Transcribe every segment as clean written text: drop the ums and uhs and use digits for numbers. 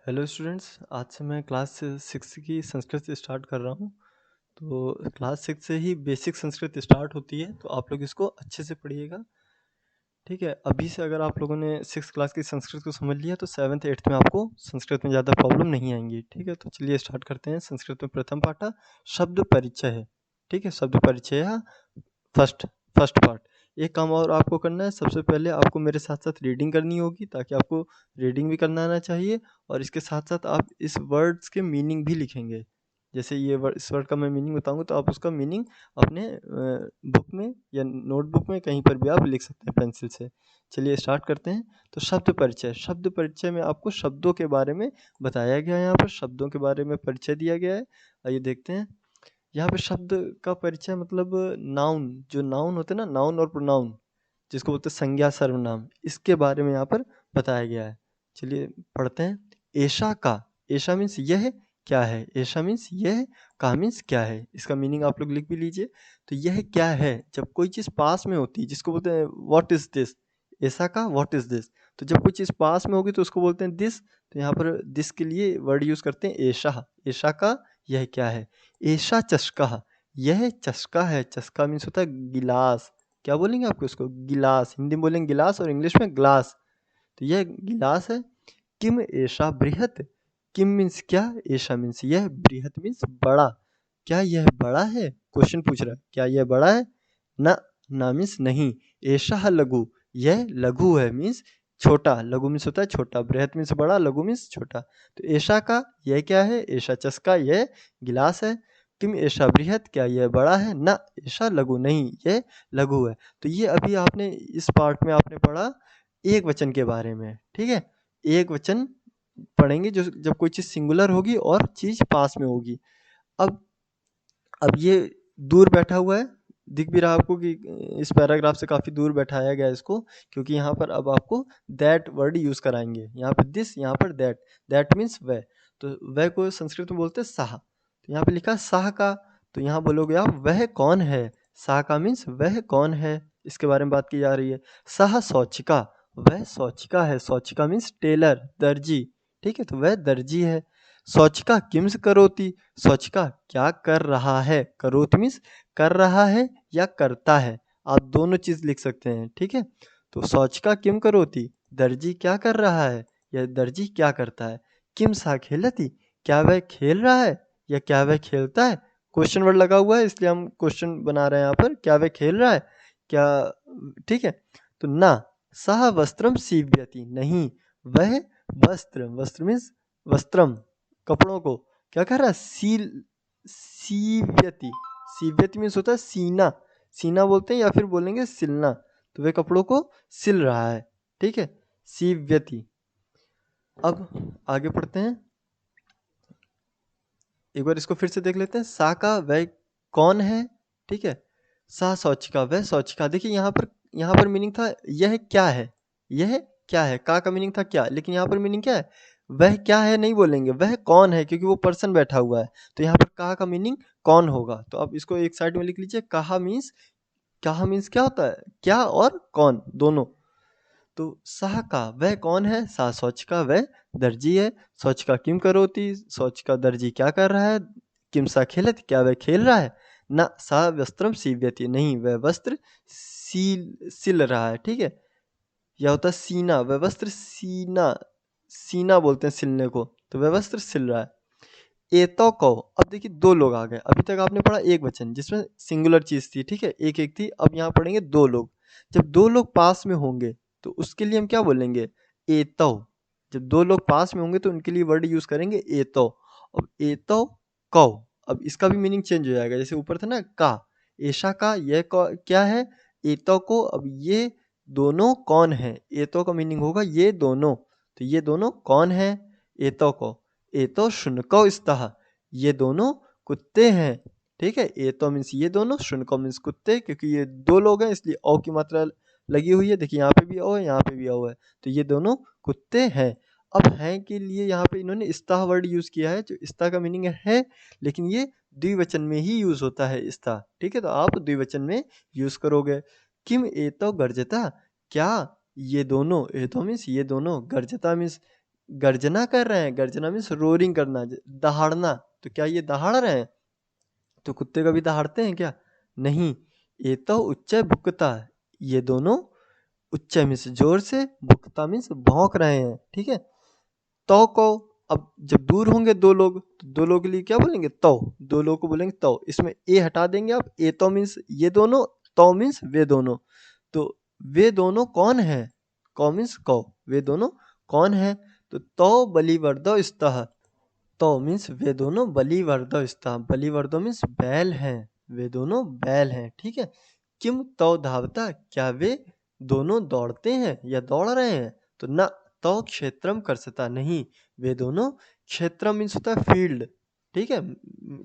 Hello students, आज से मैं क्लास 6 की संस्कृत स्टार्ट कर रहा हूँ। तो क्लास 6 से ही बेसिक संस्कृत स्टार्ट होती है, तो आप लोग इसको अच्छे से पढ़िएगा। ठीक है, अभी से अगर आप लोगों ने 6 क्लास की संस्कृत को समझ लिया तो 7th 8th में आपको संस्कृत में ज़्यादा प्रॉब्लम नहीं आएंगी। ठीक है, तो चलिए स्टार्ट करते हैं। संस्कृत में प्रथम पाठा शब्द परिचय है। ठीक है, शब्द परिचय फर्स्ट फर्स्ट पार्ट। एक काम और आपको करना है, सबसे पहले आपको मेरे साथ साथ रीडिंग करनी होगी, ताकि आपको रीडिंग भी करना आना चाहिए। और इसके साथ साथ आप इस वर्ड्स के मीनिंग भी लिखेंगे। जैसे ये वर्ड, इस वर्ड का मैं मीनिंग बताऊंगा तो आप उसका मीनिंग अपने बुक में या नोटबुक में कहीं पर भी आप लिख सकते हैं पेंसिल से। चलिए स्टार्ट करते हैं। तो शब्द परिचय, शब्द परिचय में आपको शब्दों के बारे में बताया गया है। यहाँ पर शब्दों के बारे में परिचय दिया गया है। आइए देखते हैं। यहाँ पे शब्द का परिचय मतलब नाउन, जो नाउन होते हैं ना, नाउन और प्रोनाउन, जिसको बोलते हैं संज्ञा सर्वनाम, इसके बारे में यहाँ पर बताया गया है। चलिए पढ़ते हैं। ऐशा का, ऐशा मीन्स यह क्या है, ऐशा मीन्स यह, का मीन्स क्या है। इसका मीनिंग आप लोग लिख भी लीजिए। तो यह क्या है, जब कोई चीज़ पास में होती है जिसको बोलते हैं व्हाट इज दिस। ऐसा का व्हाट इज दिस, तो जब कोई चीज़ पास में होगी तो उसको बोलते हैं दिस। तो यहाँ पर दिस के लिए वर्ड यूज करते हैं ऐशा। ऐशा का यह क्या है। ऐशा चस्का, यह चस्का है। चस्का मीन्स होता है गिलास। क्या बोलेंगे आपको इसको, गिलास। हिंदी में बोलेंगे गिलास और इंग्लिश में ग्लास। तो यह गिलास है। किम ऐशा बृहत, किम मीन्स क्या, ऐशा मीन्स यह, बृहत मीन्स बड़ा। क्या यह बड़ा है, क्वेश्चन पूछ रहा है, क्या यह बड़ा है। ना, ना मीन्स नहीं। ऐशा लघु, यह लघु है मीन्स छोटा। लघु मीन्स होता है छोटा, बृहत मीन्स बड़ा, लघु मीन्स छोटा। तो ऐशा का यह क्या है, ऐशा चस्का यह गिलास है। किम ऐशा बृहत, क्या यह बड़ा है। ना ऐशा लघु, नहीं यह लघु है। तो ये अभी आपने इस पार्ट में आपने पढ़ा एक वचन के बारे में। ठीक है, एक वचन पढ़ेंगे जो जब कोई चीज़ सिंगुलर होगी और चीज़ पास में होगी। अब अब ये दूर बैठा हुआ है, दिख भी रहा आपको कि इस पैराग्राफ से काफ़ी दूर बैठाया गया है इसको, क्योंकि यहाँ पर अब आपको दैट वर्ड यूज़ कराएंगे। यहाँ पर दिस, यहाँ पर दैट। दैट मीन्स वह। तो वह को संस्कृत में बोलते हैं साह। तो यहाँ पे लिखा साह का, तो यहाँ बोलोगे आप वह कौन है। साह का मीन्स वह कौन है, इसके बारे में बात की जा रही है। साह शौचिका, वह शौचिका है। शौचिका मीन्स टेलर, दर्जी। ठीक है, तो वह दर्जी है। शौचिका किम्स करोति, शौचिका क्या कर रहा है। करोति मीन्स कर रहा है या करता है, आप दोनों चीज लिख सकते हैं। ठीक है, तो शौचिका किम करोति, दर्जी क्या कर रहा है या दर्जी क्या करता है। किम सा खेलती, क्या वह खेल रहा है या क्या वह खेलता है। क्वेश्चन वर्ड लगा हुआ है इसलिए हम क्वेश्चन बना रहे हैं यहाँ पर, क्या वह खेल रहा है क्या। ठीक है, तो ना। सह वस्त्रम सीव्यति, नहीं वह वस्त्र, वस्त्र मीन्स वस्त्रम, कपड़ों को क्या कर रहा है, सीव्यति। सीव्यति मीन्स होता है सीना। सीना बोलते हैं या फिर बोलेंगे सिलना। तो वे कपड़ों को सिल रहा है। ठीक है, सीव्यति। अब आगे पढ़ते हैं, एक बार इसको फिर से देख लेते हैं। सा का वह कौन है। ठीक है, सा शौचिका, वह शौचिका। देखिए यहाँ पर मीनिंग था यह क्या है, यह क्या है। का मीनिंग था क्या, लेकिन यहाँ पर मीनिंग क्या है, वह क्या है नहीं बोलेंगे, वह कौन है, क्योंकि वो पर्सन बैठा हुआ है। तो यहाँ पर का मीनिंग कौन होगा। तो आप इसको एक साइड में लिख लीजिए। कहा मीन्स क्या होता है, क्या और कौन दोनों। तो सह का वह कौन है। सा शौच का वह दर्जी है। शौच का किम करोती, शौच का दर्जी क्या कर रहा है। किम सा खेलत, क्या वह खेल रहा है। ना सा वस्त्रम सीव्यति, नहीं वह वस्त्र सिल रहा है। ठीक है, यह होता है सीना, वह वस्त्र सीना, सीना बोलते हैं सिलने को, तो वह वस्त्र सिल रहा है। एतो को, अब देखिए दो लोग आ गए। अभी तक आपने पढ़ा एक वचन जिसमें सिंगुलर चीज थी। ठीक है, एक एक थी। अब यहाँ पढ़ेंगे दो लोग। जब दो लोग पास में होंगे तो उसके लिए हम क्या बोलेंगे, एतो। जब दो लोग पास में होंगे तो उनके लिए वर्ड यूज करेंगे एतो। अब एतो कौ, अब इसका भी मीनिंग चेंज हो जाएगा। जैसे ऊपर था ना का, ऐशा का यह क्या है, एतो को। अब ये दोनों कौन है, एतो का मीनिंग होगा ये दोनों। तो ये दोनों कौन है, एतो को। एतो शुनको स्तः, ये दोनों कुत्ते हैं। ठीक है, एतो मीन्स ये दोनों, शुनको मीन्स कुत्ते, क्योंकि ये दो लोग हैं इसलिए ओ की मात्रा लगी हुई है। देखिए यहाँ पे भी ओ है, यहाँ पे भी ओ है। तो ये दोनों कुत्ते हैं। अब हैं के लिए यहाँ पे इन्होंने स्ता वर्ड यूज किया है, जो स्ता का मीनिंग है, लेकिन ये द्विवचन में ही यूज होता है स्ता। ठीक है, तो आप द्विवचन में यूज करोगे। किम एतो गर्जता, क्या ये दोनों, एतो मीन्स ये दोनों, गर्जता मीन्स गर्जना कर रहे हैं, गर्जना मीन्स रोरिंग करना, दहाड़ना, तो क्या ये दहाड़ रहे हैं? तो कुत्ते कभी दहाड़ते हैं क्या? नहीं। ये तो उच्च भुकता, ये दोनों उच्च मीन्स जोर से, भुकता मीन्स भौंक रहे हैं, ठीक है। तो को अब जब दूर होंगे दो लोग, तो दो लोगों के लिए क्या बोलेंगे? तो, दो लोगों को बोलेंगे तो। इसमें ए हटा देंगे आप, ए तो मीन्स ये दोनों, तो मीन्स वे दोनों। तो वे दोनों कौन है? कौ मीन्स कौ, वे दोनों कौन है? तो बलिवर्दो स्तः, तो मीन्स वे दोनों बलिवर्दो स्तः, बलिवर्दो मीन्स बैल हैं, वे दोनों बैल हैं, ठीक है। किम तो धावता, क्या वे दोनों दौड़ते हैं या दौड़ रहे हैं? तो न, तो क्षेत्रम कर्षता, नहीं, वे दोनों, क्षेत्र मीन्स होता है फील्ड, ठीक है,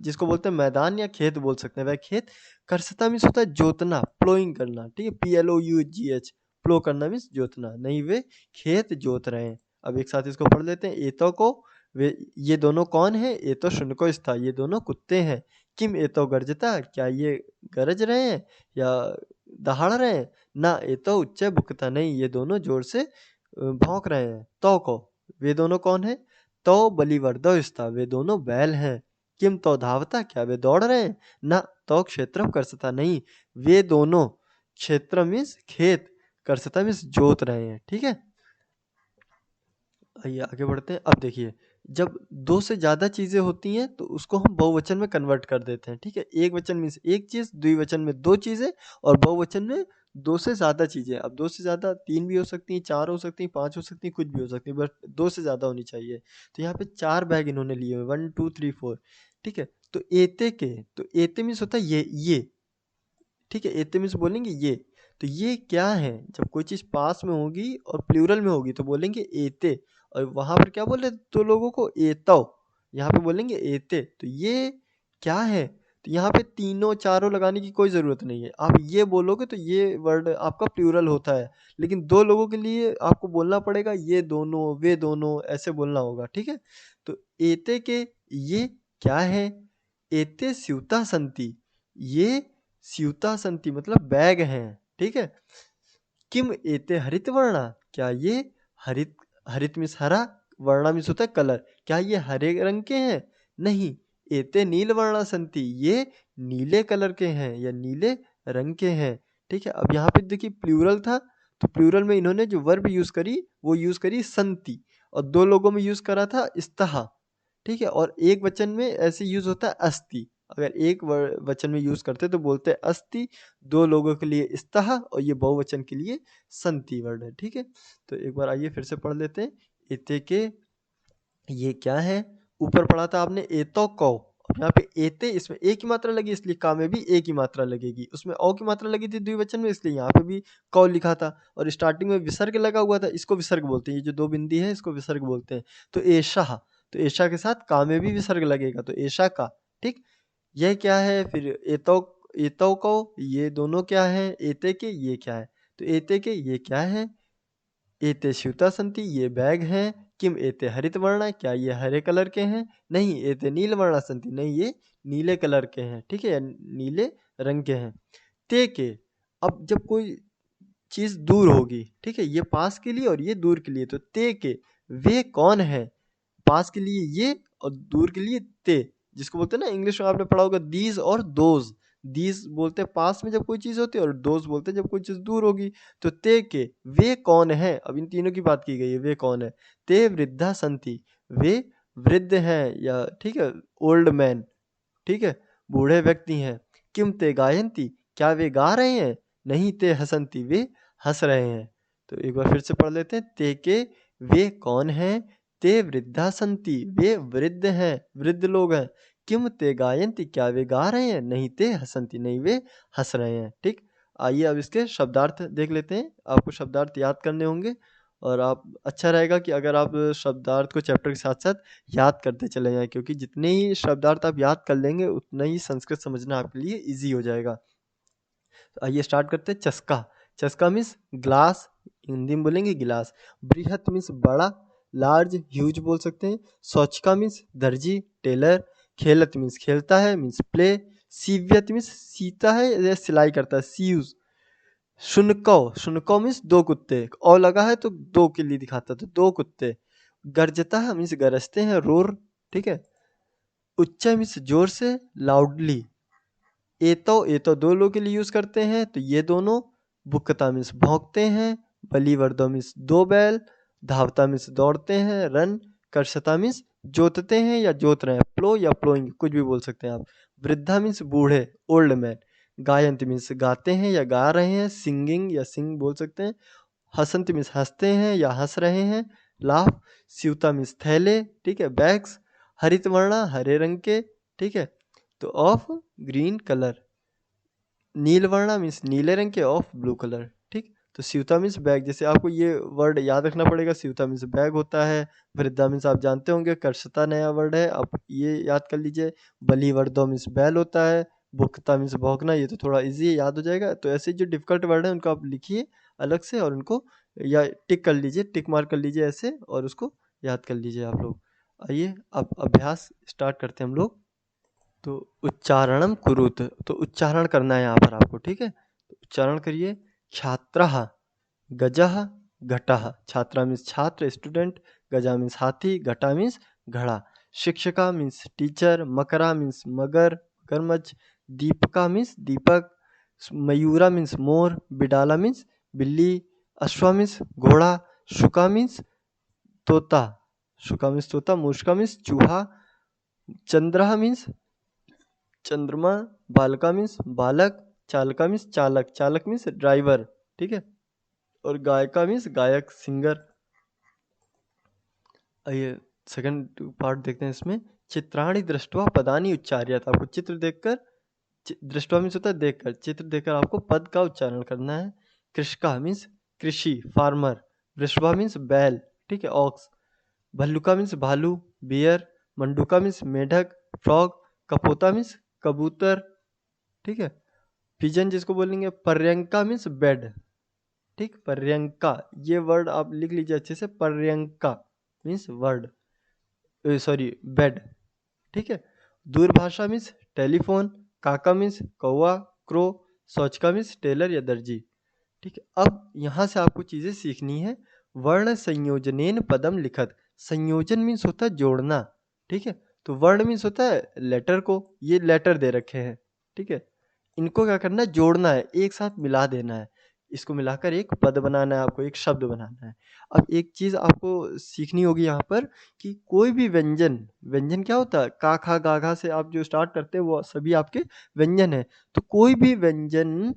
जिसको बोलते हैं मैदान या खेत बोल सकते हैं, वह खेत। कर्षता मीन्स होता है जोतना, प्लोइंग करना, ठीक है, PLOUGH, प्लो करना मीन्स जोतना, नहीं वे खेत जोत रहे हैं। अब एक साथ इसको पढ़ लेते हैं। एतो को, वे ये दोनों कौन है? ये तो शुनको स्था, ये दोनों कुत्ते हैं। किम एतो गर्जता, क्या ये गरज रहे हैं या दहाड़ रहे हैं? ना एतो उच्च भुकता, नहीं, ये दोनों जोर से भौंक रहे हैं। तो को, वे दोनों कौन है? तो बलिवर्दो स्था, वे दोनों बैल हैं। किम तो धावता, क्या वे दौड़ रहे हैं? ना तो क्षेत्रम कर्षता, नहीं, वे दोनों, क्षेत्र मीन्स खेत, कर्षता मीन्स जोत रहे हैं, ठीक है। आइए आगे बढ़ते हैं। अब देखिए, जब दो से ज़्यादा चीज़ें होती हैं तो उसको हम बहुवचन में कन्वर्ट कर देते हैं, ठीक है। एक वचन मीन्स एक चीज़, द्विवचन में दो चीज़ें, और बहुवचन में दो से ज़्यादा चीज़ें। अब दो से ज़्यादा तीन भी हो सकती हैं, चार हो सकती हैं, पांच हो सकती हैं, कुछ भी हो सकती है, बट दो से ज़्यादा होनी चाहिए। तो यहाँ पे चार बैग इन्होंने लिए हुए, 1 2 3 4, ठीक है। तो एते के, तो एते मीन्स होता है ये, ठीक है, एते मीन्स बोलेंगे ये। तो ये क्या है? जब कोई चीज़ पास में होगी और प्लूरल में होगी तो बोलेंगे एते, और वहाँ पर क्या बोले दो लोगों को? एतौ, यहाँ पे बोलेंगे एते। तो ये क्या है? तो यहाँ पे तीनों चारों लगाने की कोई ज़रूरत नहीं है, आप ये बोलोगे तो ये वर्ड आपका प्लूरल होता है। लेकिन दो लोगों के लिए आपको बोलना पड़ेगा ये दोनों, वे दोनों, ऐसे बोलना होगा, ठीक है। तो एते के ये क्या है? एते स्यूता संति, ये स्यूता संति मतलब बैग हैं, ठीक है। किम एते हरित वर्णा, क्या ये हरित, हरित मीन्स हरा, वर्णा मीन्स होता है कलर, क्या ये हरे रंग के हैं? नहीं। एते नील वर्णा संति, ये नीले कलर के हैं या नीले रंग के हैं, ठीक है। अब यहाँ पे देखिए प्लूरल था, तो प्लूरल में इन्होंने जो वर्ब यूज करी वो यूज करी संति, और दो लोगों में यूज करा था स्तः, ठीक है। और एक वचन में ऐसे यूज होता है अस्ति, अगर एक वचन में यूज करते तो बोलते हैं अस्ति, दो लोगों के लिए स्तः, और ये बहुवचन के लिए संति वर्ड है, ठीक है। तो एक बार आइए फिर से पढ़ लेते हैं। एते के ये क्या है? ऊपर पढ़ा था आपने एतो कौ, यहाँ पे एते, इसमें एक ही मात्रा लगी इसलिए का में भी एक ही मात्रा लगेगी, उसमें औ की मात्रा लगी थी द्विवचन में इसलिए यहाँ पे भी कौ लिखा था, और स्टार्टिंग में विसर्ग लगा हुआ था, इसको विसर्ग बोलते हैं, ये जो दो बिंदी है इसको विसर्ग बोलते हैं। तो एषा, तो एषा के साथ का में भी विसर्ग लगेगा, तो एषा का, ठीक। यह क्या है फिर? एतो, एतो को, ये दोनों क्या है? एते के ये क्या है? तो एते के ये क्या है? एते स्यूता संति, ये बैग हैं। किम एते हरित वर्णा, क्या ये हरे कलर के हैं? नहीं। एते नील वर्णा संति, नहीं, ये नीले कलर के हैं, ठीक है, या नीले रंग के हैं। ते के, अब जब कोई चीज दूर होगी, ठीक है, ये पास के लिए और ये दूर के लिए, तो ते के वे कौन है? पास के लिए ये और दूर के लिए ते, जिसको बोलते हैं ना, इंग्लिश में आपने पढ़ा होगा दीज और दोज। दीज बोलते हैं पास में जब कोई चीज होती है, और दोज बोलते हैं जब कोई चीज दूर होगी। तो ते के वे कौन है? अब इन तीनों की बात की गई है, वे कौन है? ते वृद्धा संति, वे वृद्ध हैं, या ठीक है ओल्ड मैन, ठीक है, बूढ़े व्यक्ति हैं। किम ते गायंती, क्या वे गा रहे हैं? नहीं। ते हसंती, वे हंस रहे हैं। तो एक बार फिर से पढ़ लेते हैं। ते के वे कौन हैं? ते वृद्धा संति, वे वृद्ध हैं, वृद्ध लोग हैं। किम ते गायंती, क्या वे गा रहे हैं? नहीं। ते हसंती, नहीं, वे हंस रहे हैं, ठीक। आइए अब इसके शब्दार्थ देख लेते हैं। आपको शब्दार्थ याद करने होंगे, और आप अच्छा रहेगा कि अगर आप शब्दार्थ को चैप्टर के साथ साथ याद करते चले जाएं, क्योंकि जितने ही शब्दार्थ आप याद कर लेंगे उतना ही संस्कृत समझना आपके लिए इजी हो जाएगा। तो आइए स्टार्ट करते हैं। चस्का, चस्का मीन्स ग्लास, हिंदी में बोलेंगे गिलास। बृहत मीन्स बड़ा, लार्ज, ह्यूज बोल सकते हैं। शौचिका मीन्स दर्जी, टेलर। खेलत मीन्स खेलता है, मीन्स प्ले। सीव्यत मीन्स सीता है या सिलाई करता है, सीयूज। शुनकौ, शुनकौ मीन्स दो कुत्ते, औ लगा है तो दो के लिए दिखाता है, तो दो कुत्ते। गर्जता मीन्स गरजते हैं, रोर, ठीक है। उच्चा मीन्स जोर से, लाउडली। एतो दो लोगों के लिए यूज करते हैं, तो ये दोनों। बुकता मीन्स भौंकते हैं। बलिवर्दो मीन्स दो बैल। धावता मीन्स दौड़ते हैं, रन। कर्षता मीन्स जोतते हैं या जोत रहे हैं, प्लो या प्लोइंग कुछ भी बोल सकते हैं आप। वृद्धा मीन्स बूढ़े, ओल्ड मैन। गायंत मीन्स गाते हैं या गा रहे हैं, सिंगिंग या सिंग बोल सकते हैं। हसंत मीन्स हंसते हैं या हंस रहे हैं, लाफ। स्यूता मीन्स थैले, ठीक है, बैग्स। हरित वर्णा हरे रंग के, ठीक है, तो ऑफ ग्रीन कलर। नीलवर्णा मीन्स नीले रंग के, ऑफ ब्लू कलर, ठीक। तो स्यूता मीन्स बैग, जैसे आपको ये वर्ड याद रखना पड़ेगा। स्यूता मीन्स बैग होता है। वृद्धा मीन्स आप जानते होंगे, कर्षता नया वर्ड है, आप ये याद कर लीजिए। बलिवर्दो मीन्स बैल होता है। भुक्ता मीन्स भौंकना, ये तो थोड़ा इजी है, याद हो जाएगा। तो ऐसे जो डिफिकल्ट वर्ड है उनको आप लिखिए अलग से, और उनको या टिक कर लीजिए, टिक मार्क कर लीजिए ऐसे, और उसको याद कर लीजिए आप लोग। आइए अब अभ्यास स्टार्ट करते हैं हम लोग। तो उच्चारणम कुरुत, तो उच्चारण करना है यहाँ पर आपको, ठीक है। तो उच्चारण करिए। छात्रः, गजः, घटः। छात्रा मीन्स छात्र, स्टूडेंट। गजा मीन्स हाथी, घटा मीन्स घड़ा। शिक्षका मीन्स टीचर। मकरा मीन्स मगर, मगरमच्छ। दीपका मीन्स दीपक। मयूरा मीन्स मोर। बिडाला मीन्स बिल्ली। अश्वा मीन्स घोड़ा। शुका मीन्स तोता, शुका मीन्स तोता। मूषका मीन्स चूहा। चंद्रः मीन्स चंद्रमा। बालका मीन्स बालक। चालका मीन्स चालक, चालक मीन्स ड्राइवर, ठीक है। और गायका मीन्स गायक, सिंगर। आइए सेकंड पार्ट देखते हैं इसमें। चित्राणि दृष्ट्वा पदानि उच्चार्यात्, आपको चित्र देखकर, दृष्ट्वा मीन्स होता है देखकर, चित्र देखकर आपको पद का उच्चारण करना है। कृषका मीन्स कृषि, फार्मर। वृषभा मीन्स बैल, ठीक है, ऑक्स। भल्लुका मीन्स भालू, बियर। मंडूका मीन्स मेढक, फ्रॉग। कपोता मीन्स कबूतर, ठीक है। पिजन जिसको बोलेंगे। पर्यंका मीन्स बेड, ठीक। पर्यंका ये वर्ड आप लिख लीजिए अच्छे से। पर्यंका मीन्स वर्ड, सॉरी बेड, ठीक है। दूरभाषा मीन्स टेलीफोन। काका मीन्स कौवा, क्रो। शौचका मीन्स टेलर या दर्जी, ठीक है। अब यहाँ से आपको चीज़ें सीखनी है। वर्ण संयोजनेन पदम लिखत, संयोजन मीन्स होता है जोड़ना, ठीक है। तो वर्ण मीन्स होता है लेटर को, ये लेटर दे रखे हैं, ठीक है। इनको क्या करना है, जोड़ना है, एक साथ मिला देना है। इसको मिलाकर एक पद बनाना है आपको, एक शब्द बनाना है। अब एक चीज़ आपको सीखनी होगी यहाँ पर, कि कोई भी व्यंजन, व्यंजन क्या होता है, का खा गा घा से आप जो स्टार्ट करते हैं वो सभी आपके व्यंजन है। तो कोई भी व्यंजन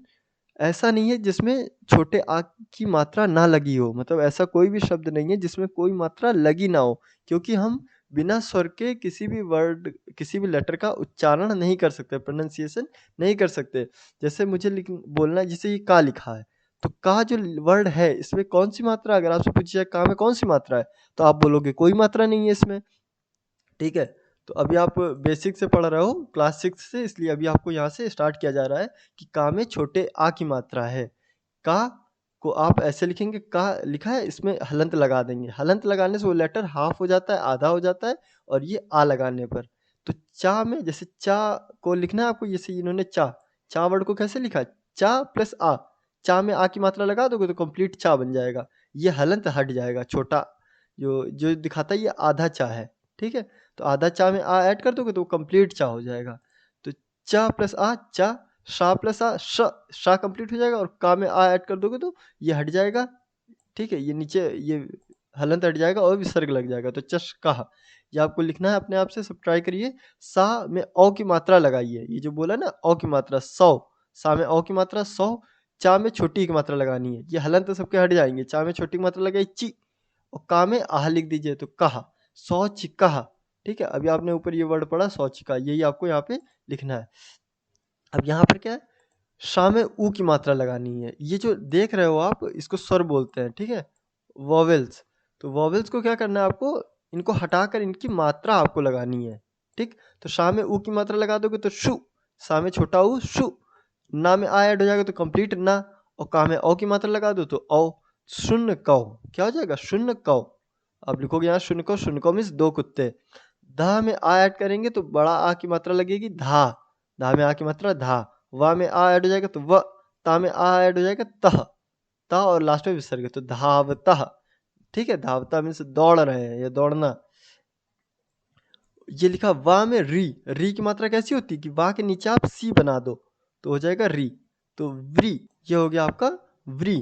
ऐसा नहीं है जिसमें छोटे आ की मात्रा ना लगी हो, मतलब ऐसा कोई भी शब्द नहीं है जिसमें कोई मात्रा लगी ना हो, क्योंकि हम बिना स्वर के किसी भी वर्ड, किसी भी लेटर का उच्चारण नहीं कर सकते, प्रोनाउंसिएशन नहीं कर सकते। जैसे मुझे बोलना है, जैसे ये का लिखा है, तो का जो वर्ड है इसमें कौन सी मात्रा, अगर आपसे पूछा जाए का में कौन सी मात्रा है, तो आप बोलोगे कोई मात्रा नहीं है इसमें, ठीक है। तो अभी आप बेसिक से पढ़ रहे हो, क्लास 6 से, इसलिए अभी आपको यहाँ से स्टार्ट किया जा रहा है कि का में छोटे आ की मात्रा है। का को आप ऐसे लिखेंगे, का लिखा है इसमें हलंत लगा देंगे, हलंत लगाने से वो लेटर हाफ हो जाता है, आधा हो जाता है, और ये आ लगाने पर। तो चा में जैसे चा को लिखना है आपको, जैसे इन्होंने चा, चा वर्ड को कैसे लिखा है, चा प्लस आ। चा में आ की मात्रा लगा दोगे तो कंप्लीट चा बन जाएगा, ये हलंत हट जाएगा, छोटा जो जो दिखाता है ये आधा चा है, ठीक है। तो आधा चा में आ ऐड कर दोगे तो कंप्लीट चा हो जाएगा। तो चा प्लस आ चा, शा प्लस आ श, शा कंप्लीट हो जाएगा, और का में आ ऐड कर दोगे तो ये हट जाएगा, ठीक है। ये नीचे ये हलंत हट जाएगा और विसर्ग लग जाएगा, तो चशकाह ये आपको लिखना है अपने आप से, सब ट्राई करिए। सा में औ की मात्रा लगाइए, ये जो बोला ना औ की मात्रा 100, सा में औ की मात्रा 100। चा में छोटी की मात्रा लगानी है, ये हलंत सबके हट जाएंगे। चा में छोटी की मात्रा लगाई ची, और का में आह लिख दीजिए तो कहा, शौचिकः, ठीक है। अभी आपने ऊपर ये वर्ड पढ़ा शौचिका, यही आपको यहाँ पे लिखना है। अब यहाँ पर क्या है, शा में ऊ की मात्रा लगानी है। ये जो देख रहे हो आप, इसको स्वर बोलते हैं, ठीक है, वॉवेल्स। तो वॉवेल्स को क्या करना है आपको, इनको हटाकर इनकी मात्रा आपको लगानी है, ठीक। तो शा में ऊ की मात्रा लगा दोगे तो शु, शा में छोटा ऊ शु, ना में आ ऐड हो जाएगा तो कंप्लीट ना, और का में औ की मात्रा लगा दो तो औ। शून्य कौ क्या हो जाएगा, शून्य कौ। आप लिखोगे यहाँ शून्य कौ मीन्स दो कुत्ते। धा में आ ऐड करेंगे तो बड़ा आ की मात्रा लगेगी धा, धा में आ की मात्रा धा। वा में आ ऐड हो जाएगा तो व, ता में आ ऐड हो जाएगा तह, ता और लास्ट में विसर्ग, तो धावतः, ठीक है, धावता मीन्स दौड़ रहे हैं या दौड़ना। ये लिखा वा में री की मात्रा कैसी होती है कि वा के नीचे आप सी बना दो तो हो जाएगा री, तो व्री, ये हो गया आपका व्री।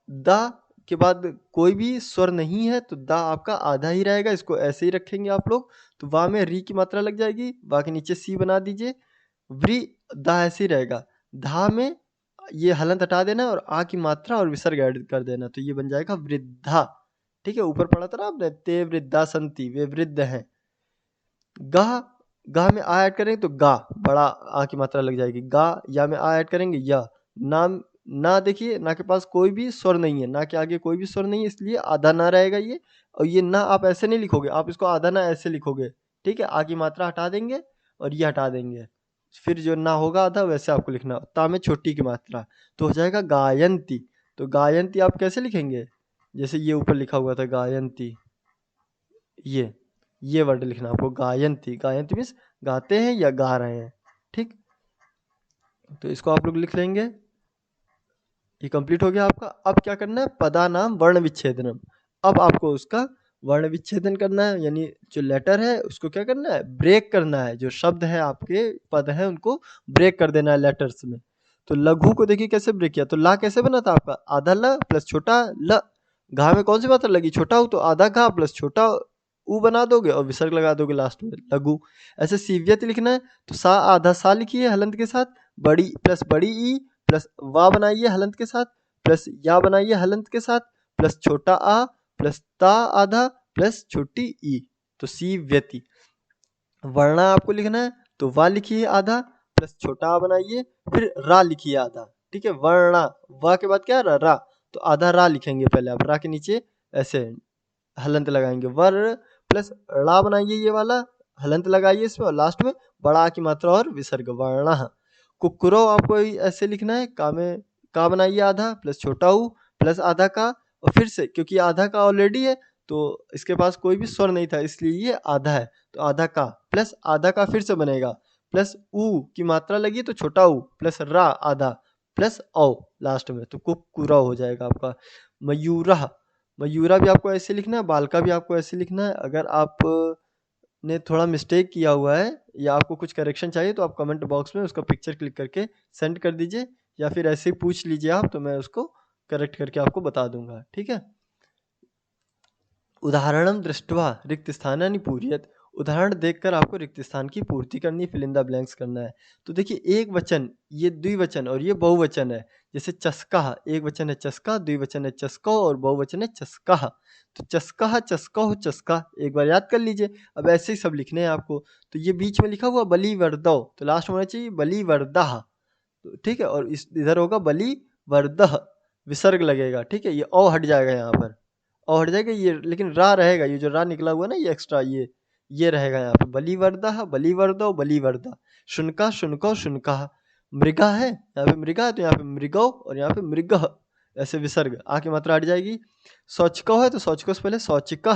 दा के बाद कोई भी स्वर नहीं है तो दा आपका आधा ही रहेगा, इसको ऐसे ही रखेंगे आप लोग। तो वा में री की मात्रा लग जाएगी, वा के नीचे सी बना दीजिए, व्री दा ऐसे ही रहेगा। धा में ये हलंत हटा देना और आ की मात्रा और विसर्ग ऐड कर देना, तो ये बन जाएगा वृद्धा। ठीक है, ऊपर पढ़ा था ना आपने, ते वृद्धा संति, वे वृद्ध हैं। गा, गा में आ ऐड करेंगे तो गा, बड़ा आ की मात्रा लग जाएगी गा। या में आ ऐड करेंगे या। नाम ना, देखिए ना के पास कोई भी स्वर नहीं है, ना के आगे कोई भी स्वर नहीं है, इसलिए आधा ना रहेगा ये। और ये ना आप ऐसे नहीं लिखोगे, आप इसको आधा ना ऐसे लिखोगे। ठीक है, आ की मात्रा हटा देंगे और ये हटा देंगे, फिर जो ना होगा आधा वैसे आपको लिखना। ता में छोटी की मात्रा तो हो जाएगा गायंती। तो गायंती आप कैसे लिखेंगे, जैसे ये ऊपर लिखा हुआ था गायंती, ये वर्ड लिखना आपको, गायंती। गायंती मीन्स गाते हैं या गा रहे हैं। ठीक, तो इसको आप लोग लिख लेंगे। ये कंप्लीट हो गया आपका। अब क्या करना है, पदा नाम वर्ण विच्छेदनम। अब आपको उसका वर्ण विच्छेदन करना है, यानी जो लेटर है उसको क्या करना है, ब्रेक करना है। जो शब्द है आपके पद है उनको ब्रेक कर देना है लेटर्स में। तो लघु को देखिए कैसे ब्रेक किया, तो ला कैसे बना था आपका, आधा ल प्लस छोटा ल। घा में कौन सी मात्रा लगी, छोटा ऊ, तो आधा घा प्लस छोटा ऊ बना दोगे और विसर्ग लगा दोगे लास्ट में, लघु। ऐसे सीव्यत लिखना है, तो सा आधा सा लिखिए हलंत के साथ, बड़ी प्लस बड़ी ई प्लस वा बनाइए हलंत के साथ, प्लस या बनाइए हलंत के साथ, प्लस छोटा आ प्लस ता आधा प्लस छोटी ई, तो सी व्यति। वर्णा आपको लिखना है, तो वा लिखिए आधा प्लस छोटा आ बनाइए, फिर रा लिखिए आधा। ठीक है, वर्णा, वा के बाद क्या रा, रा, तो आधा रा लिखेंगे पहले आप, रा के नीचे ऐसे हलंत लगाएंगे। वर प्लस ड़ा बनाइए ये वाला, हलंत लगाइए इसमें, और लास्ट में बड़ा की मात्रा और विसर्ग, वर्ण। कुकुरो आपको ऐसे लिखना है, का में का बनाइए आधा प्लस छोटा ऊ प्लस आधा का, और फिर से क्योंकि आधा का ऑलरेडी है तो इसके पास कोई भी स्वर नहीं था इसलिए ये आधा है, तो आधा का प्लस आधा का फिर से बनेगा, प्लस ऊ की मात्रा लगी तो छोटा ऊ प्लस रा आधा प्लस औ लास्ट में, तो कुकुरा हो जाएगा आपका। मयूरा, मयूरा भी आपको ऐसे लिखना है, बालका भी आपको ऐसे लिखना है। अगर आप ने थोड़ा मिस्टेक किया हुआ है या आपको कुछ करेक्शन चाहिए तो आप कमेंट बॉक्स में उसका पिक्चर क्लिक करके सेंड कर दीजिए, या फिर ऐसे ही पूछ लीजिए आप, तो मैं उसको करेक्ट करके आपको बता दूंगा। ठीक है, उदाहरणम दृष्ट्वा रिक्त स्थानानि पूरयत, उदाहरण देखकर आपको रिक्त स्थान की पूर्ति करनी, फिल इन द ब्लैंक्स करना है। तो देखिए एक वचन, ये द्विवचन और ये बहुवचन है। जैसे चस्का, एक वचन है चस्का, द्विवचन है चस्को और बहुवचन है चस्का। तो चस्का चस्को चस्का, एक बार याद कर लीजिए। अब ऐसे ही सब लिखने हैं आपको। तो ये बीच में लिखा हुआ बलि वर्दो, तो लास्ट में होना चाहिए बलि वर्दा। तो ठीक है, और इस इधर होगा बलि वर्दह, विसर्ग लगेगा। ठीक है, ये ओ हट जाएगा यहाँ पर, और हट जाएगा ये, लेकिन रा रहेगा, ये जो रा निकला हुआ ना ये एक्स्ट्रा, ये रहेगा यहाँ पे। बलिवर्दा, बलिवर्दो, बलिवर्दा। शुनका, शुनको, शुनका। मृगा है, यहाँ पे मृगा है तो यहाँ पे मृगो, और यहाँ पे मृग, ऐसे विसर्ग, आ की मात्रा हट जाएगी। शौचिको है तो शौचिको से पहले शौचिका,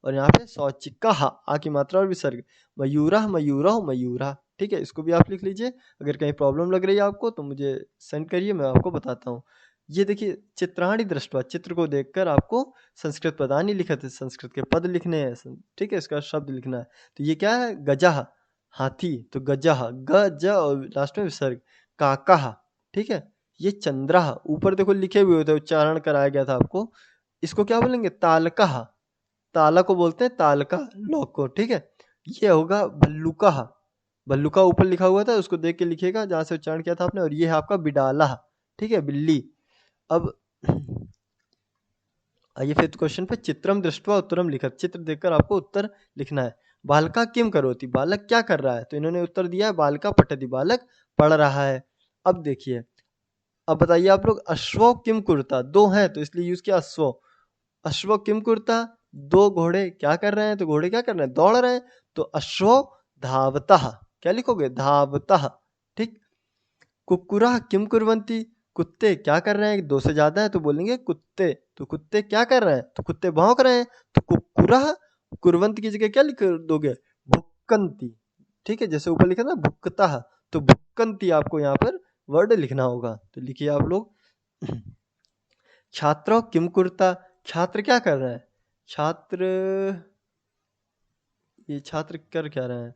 और यहाँ पे शौचिका, आ की मात्रा और विसर्ग। मयूरा, मयूरो, मयूरा। ठीक है, इसको भी आप लिख लीजिए। अगर कहीं प्रॉब्लम लग रही है आपको तो मुझे सेंड करिए, मैं आपको बताता हूँ। ये देखिए चित्राणि दृष्टवा, चित्र को देखकर आपको संस्कृत पदानि लिखत है, संस्कृत के पद लिखने हैं। ठीक है, इसका शब्द लिखना है। तो ये क्या है, गजह हाथी, तो गजह ग ज और लास्ट में विसर्ग। काका, ठीक है, ये चंद्रा, ऊपर देखो लिखे हुए होते, उच्चारण कराया गया था आपको। इसको क्या बोलेंगे, तालका, ताला को बोलते हैं तालका, लॉक को। ठीक है, ये होगा भल्लुका, भल्लुका ऊपर लिखा हुआ था उसको देख के लिखिएगा जहाँ से उच्चारण किया था आपने। और ये है आपका बिडाला, ठीक है, बिल्ली। अब आइए फिफ्थ क्वेश्चन पे, चित्रम दृष्टवा उत्तरम लिखत, चित्र देखकर आपको उत्तर लिखना है। बालका किम करोति, बालक क्या कर रहा है, तो इन्होंने उत्तर दिया है बालका पठति, बालक पढ़ रहा है। अब देखिए, अब बताइए आप लोग, अश्वो किम कुर्ता, दो हैं तो इसलिए यूज किया अश्वो। अश्व किम कुर्ता, दो घोड़े क्या कर रहे हैं, तो घोड़े क्या कर रहे हैं, दौड़ रहे हैं, तो अश्वो धावता, क्या लिखोगे, धावता। ठीक, कुकुरा किम कुर्वंती, कुत्ते क्या कर रहे हैं, दो से ज्यादा है तो बोलेंगे कुत्ते, तो कुत्ते क्या कर रहे हैं, तो कुत्ते भौंक रहे हैं, तो कुकुरा कुर्वंत की जगह क्या लिख दोगे, भुक्कंती। ठीक है, जैसे ऊपर लिखा ना भुक्कता, तो भुक्कंती आपको यहाँ पर वर्ड लिखना होगा, तो लिखिए आप लोग। छात्रों किम कुर्ता, छात्र क्या कर रहे हैं, छात्र, ये छात्र कर क्या रहे हैं,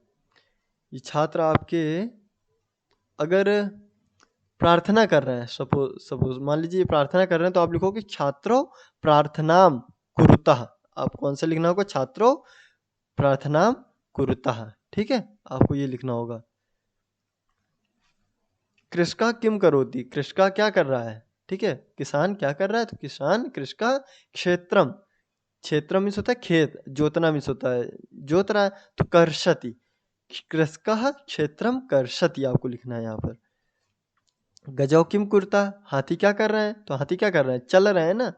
ये छात्र आपके अगर प्रार्थना कर रहे हैं, सपोज मान लीजिए प्रार्थना कर रहे हैं, तो आप लिखोगे छात्रो प्रार्थनाम कुरुतः। आप कौन सा लिखना होगा, छात्रो प्रार्थनाम कुरुतः, ठीक है, आपको ये लिखना होगा। कृषका किम करोति, कृषका क्या कर रहा है, ठीक है, किसान क्या कर रहा है, तो किसान कृषका क्षेत्रम, क्षेत्रम मीन्स होता है खेत, जोतना मीन्स होता है जोत रहा है, तो कर्षति, कृषका क्षेत्रम कर्षति आपको लिखना है यहाँ पर। गजौ किम कुर्ता, हाथी क्या कर रहे हैं, तो हाथी क्या कर रहे हैं, चल रहे हैं ना,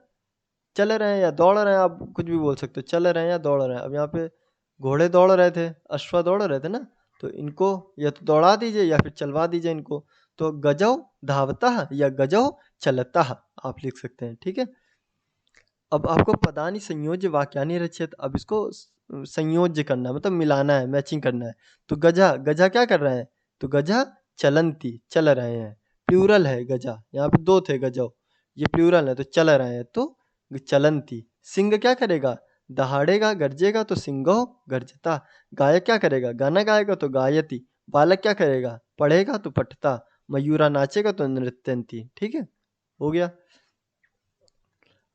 चल रहे हैं या दौड़ रहे हैं, आप कुछ भी बोल सकते हो, चल रहे हैं या दौड़ रहे हैं। अब यहाँ पे घोड़े दौड़ रहे थे, अश्व दौड़ रहे थे ना, तो इनको या तो दौड़ा दीजिए या फिर चलवा दीजिए इनको, तो गजौ धावता या गजौ चलता आप लिख सकते हैं, ठीक है। अब आपको पदानि संयोज्य वाक्यानि रचित, अब इसको संयोज्य करना है, मतलब मिलाना है, मैचिंग करना है। तो गजा, गजा क्या कर रहे हैं, तो गजा चलंती, चल रहे हैं, प्लूरल है गजा, यहाँ पे दो थे गजो, ये प्लूरल है तो चल रहे हैं, तो चलंती। सिंह क्या करेगा, दहाड़ेगा गरजेगा, तो सिंहो गरजता। गायक क्या करेगा, गाना गाएगा, तो गायती। बालक क्या करेगा, पढ़ेगा, तो पठता। मयूरा नाचेगा, तो नृत्यंती, ठीक है, हो गया।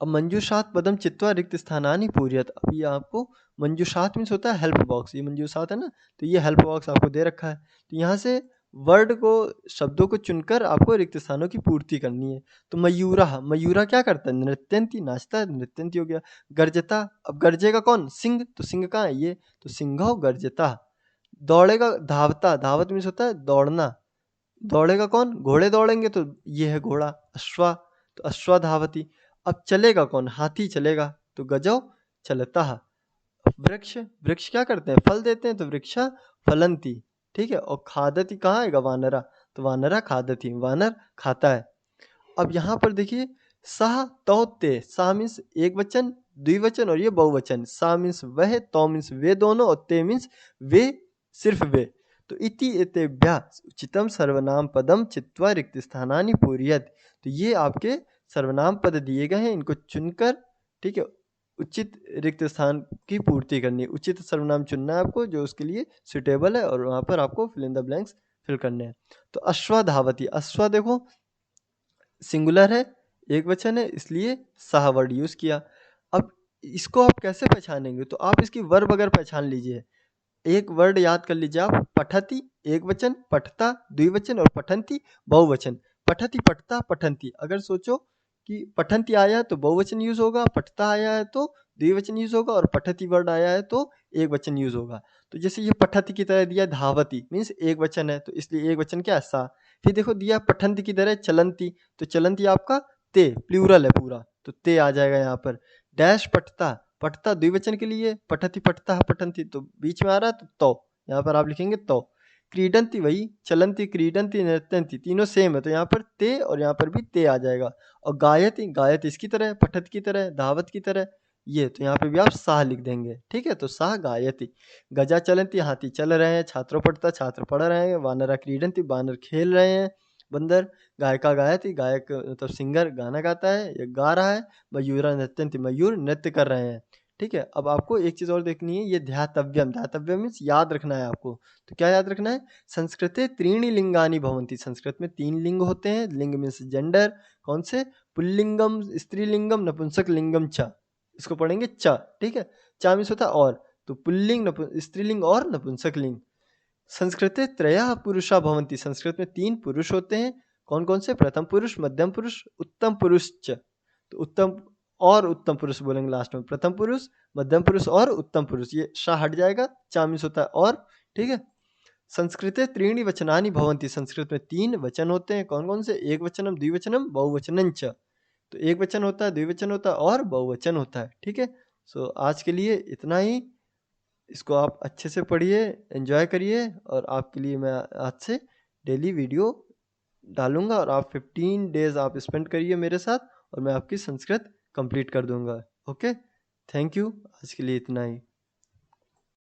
अब मंजूषात पदम चित्वा रिक्त स्थानानि पूर्यत, अब ये आपको मंजूषात मीन्स होता है हेल्प बॉक्स, ये मंजूषात है ना, तो ये हेल्प बॉक्स आपको दे रखा है, तो यहाँ से वर्ड को, शब्दों को चुनकर आपको रिक्त स्थानों की पूर्ति करनी है। तो मयूरा, मयूरा क्या करता है, नृत्यंती, नाचता है, नृत्यंती हो गया। गर्जता, अब गर्जेगा कौन, सिंह, तो सिंह कहाँ है ये, तो सिंहो गर्जता। दौड़ेगा, धावता, धावत मीन्स होता है दौड़ना, दौड़ेगा कौन, घोड़े दौड़ेंगे, तो ये है घोड़ा, अश्वा, तो अश्वा धावती। अब चलेगा कौन, हाथी चलेगा, तो गजौ चलता। वृक्ष, वृक्ष क्या करते हैं, फल देते हैं, तो वृक्षा फलंती, ठीक है। और खादती कहाँ आएगा, वानरा, तो वानरा खादती, वानर खाता है। अब यहाँ पर देखिए, सह तौ ते, सा मीन्स एक वचन, द्विवचन, और ये बहुवचन। सा मीन्स वह, तौ मीन्स वे दोनों, और ते मीन्स वे, सिर्फ वे। तो इति एतेभ्यः उचितम सर्वनाम पदम चित्वा रिक्त स्थानानि पूर्यत, तो ये आपके सर्वनाम पद दिए गए हैं, इनको चुनकर, ठीक है, उचित रिक्त स्थान की पूर्ति करनी है। उचित सर्वनाम चुनना है आपको जो उसके लिए सुटेबल है, और वहाँ पर आपको fill in the blanks fill करने हैं। तो अश्वा धावती, अश्वा देखो सिंगुलर है, एक वचन है, इसलिए सह वर्ड यूज किया। अब इसको आप कैसे पहचानेंगे, तो आप इसकी वर्ब अगर पहचान लीजिए, एक वर्ड याद कर लीजिए आप, पठती एक वचन, पठता द्विवचन, और पठंती बहुवचन। पठती, पठता, पठंती, अगर सोचो कि पठंती आया है तो बहुवचन यूज होगा, पठता आया है तो द्विवचन यूज होगा, और पठती वर्ड आया है तो एक वचन यूज होगा। तो जैसे ये पठती की तरह दिया, धावती मीन्स एक वचन है, तो इसलिए एक वचन क्या है, सा। फिर देखो दिया पठंती की तरह चलंती, तो चलंती आपका ते, प्लूरल है पूरा, तो ते आ जाएगा यहाँ पर। डैश पठता, पठता द्विवचन के लिए, पठती पठता पठंती, तो बीच में आ रहा है तो यहाँ पर आप लिखेंगे तो। क्रीडंती वही, चलंती, क्रीडंती, नृत्यंती, तीनों सेम है, तो यहाँ पर ते और यहाँ पर भी ते आ जाएगा। और गायती, गायत इसकी तरह, पठत की तरह, धावत की तरह, ये तो यहाँ पे भी आप साह लिख देंगे, ठीक है। तो साह गायती। गजा चलंती, हाथी चल रहे हैं, छात्रों पढ़ता, छात्र पढ़ रहे हैं, वानरा क्रीडंती, बानर खेल रहे हैं, बंदर, गायका गायती, गायक मतलब सिंगर गाना गाता है या गा रहा है, मयूरा नृत्यंती, मयूर नृत्य कर रहे हैं, ठीक है। अब आपको एक चीज़ और देखनी है, ये ध्यातव्यम, ध्यातव्यम मीन्स याद रखना है आपको। तो क्या याद रखना है, संस्कृते त्रीणि लिंगानि भवन्ति, संस्कृत में 3 लिंग होते हैं। लिंग मीन्स जेंडर, कौन से, पुल्लिंगम, स्त्रीलिंगम, नपुंसक लिंगम च, इसको पढ़ेंगे च, ठीक है। चा मीन्स होता है और, तो पुल्लिंग, स्त्रीलिंग और नपुंसक लिंग। संस्कृते त्रयः पुरुषा भवन्ति, संस्कृत में 3 पुरुष होते हैं, कौन कौन से, प्रथम पुरुष, मध्यम पुरुष, उत्तम पुरुष च। तो उत्तम और उत्तम पुरुष बोलेंगे लास्ट में, प्रथम पुरुष, मध्यम पुरुष और उत्तम पुरुष, ये शाह हट जाएगा, चामिस होता है और, ठीक है। संस्कृते त्रीणि वचनानि भवन्ति, संस्कृत में 3 वचन होते हैं, कौन कौन से, एक वचनम, द्विवचनम, बहुवचनं च। तो एक वचन होता है, द्विवचन होता है और बहुवचन होता है, ठीक है। सो आज के लिए इतना ही, इसको आप अच्छे से पढ़िए, एंजॉय करिए, और आपके लिए मैं आज से डेली वीडियो डालूंगा, और आप 15 डेज आप स्पेंड करिए मेरे साथ, और मैं आपकी संस्कृत कंप्लीट कर दूंगा। ओके, थैंक यू, आज के लिए इतना ही।